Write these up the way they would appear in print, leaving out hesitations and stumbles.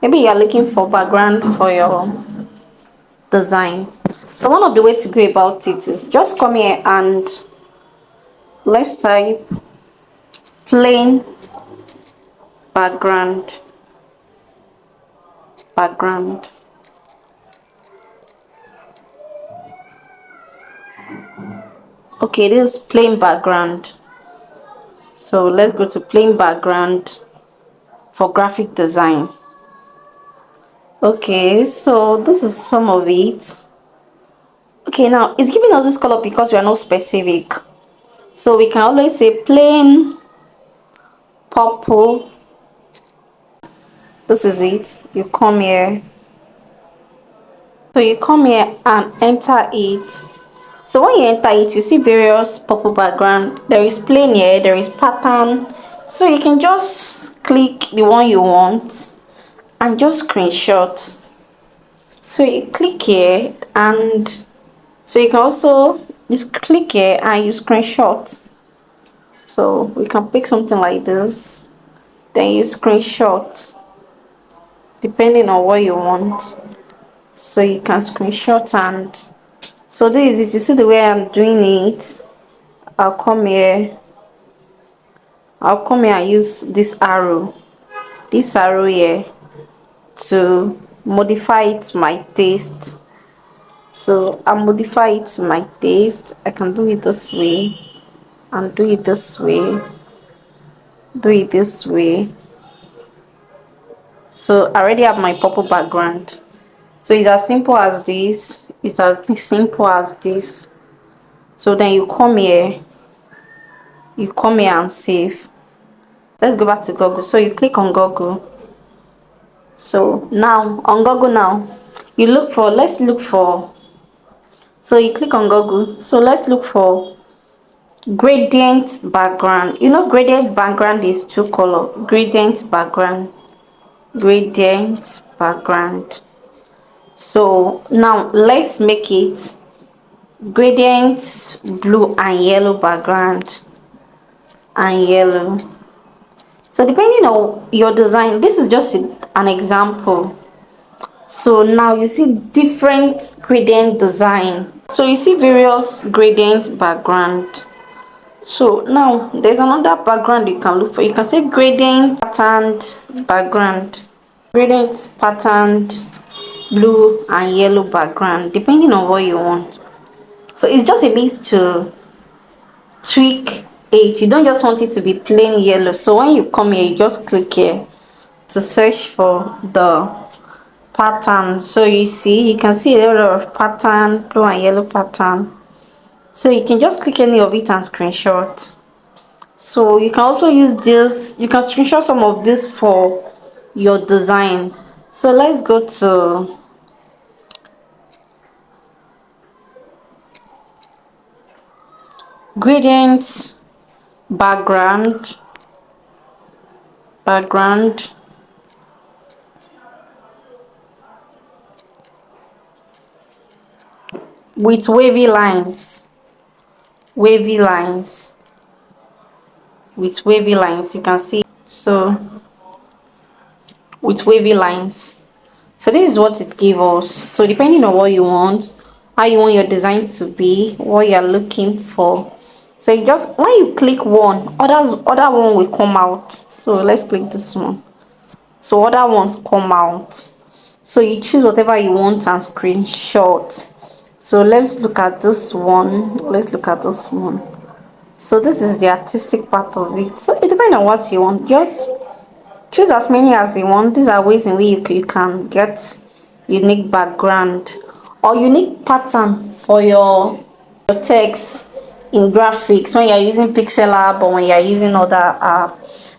Maybe you're looking for background for your design. So one of the way to go about it is just come here and let's type plain background. Background. Okay, this is plain background. So let's go to plain background for graphic design. Okay, so this is some of it. Okay, now it's giving us this color because we are not specific. So we can always say plain purple. This is it. You come here. So you come here and enter it. So when you enter it, you see various purple background. There is plain here, there is pattern. So you can just click the one you want and just screenshot. So you click here, and so you can also just click here and you screenshot. So we can pick something like this, then you screenshot depending on what you want. So you can screenshot, and so this is it. You see the way I'm doing it. I'll come here and use this arrow here to modify it to my taste. So I modify it to my taste. I can do it this way and do it this way, do it this way. So I already have my purple background. So it's as simple as this. It's as simple as this. So then you come here and save. Let's go back to Google. So you click on Google. So now on Google now, you look for, let's look for, so you click on Google. So let's look for gradient background. You know gradient background is two color. Gradient background. Gradient background. So now let's make it gradient blue and yellow background and yellow. So depending on your design, this is just an example. So now you see different gradient design. So you see various gradient background. So now there's another background you can look for. You can say gradient patterned background, gradient patterned blue and yellow background, depending on what you want. So it's just a means to tweak it. You don't just want it to be plain yellow. So when you come here, you just click here to search for the pattern. So you see, you can see a lot of pattern, blue and yellow pattern. So you can just click any of it and screenshot. So you can also use this, you can screenshot some of this for your design. So let's go to gradient background with wavy lines with wavy lines. You can see, so with wavy lines. So this is what it gave us. So depending on what you want, how you want your design to be, what you're looking for, so you just, when you click one, other one will come out. So let's click this one. So other ones come out. So you choose whatever you want and screenshot. So let's look at this one. So this is the artistic part of it. So it depends on what you want. Just choose as many as you want. These are ways in which you can get unique background or unique pattern for your text in graphics when you're using pixel app or when you're using other app.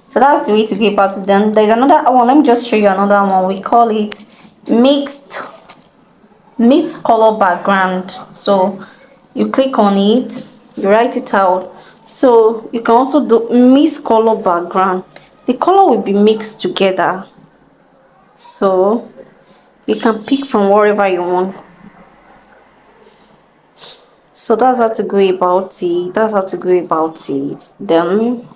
So that's the way to go about it. Then there's another one. Let me just show you another one. We call it mixed color background. So you click on it, you write it out. So you can also do mixed color background. The color will be mixed together. So you can pick from wherever you want. So that's how to go about it. Then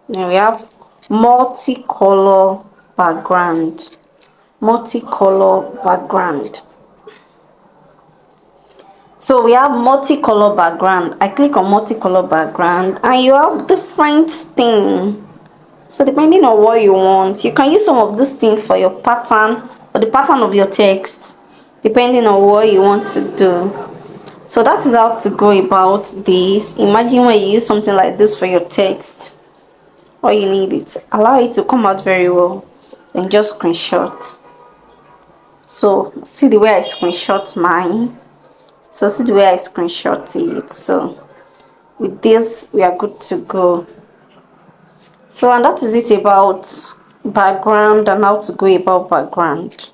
we have multicolor background. Multicolor background. So we have multicolor background. I click on multicolor background and you have different thing. So depending on what you want, you can use some of this thing for your pattern, for the pattern of your text, depending on what you want to do. So that is how to go about this. Imagine when you use something like this for your text. All you need is allow it to come out very well. Then just screenshot. So see the way I screenshot mine. So see the way I screenshot it. So with this we are good to go. So and that is it about background and how to go about background.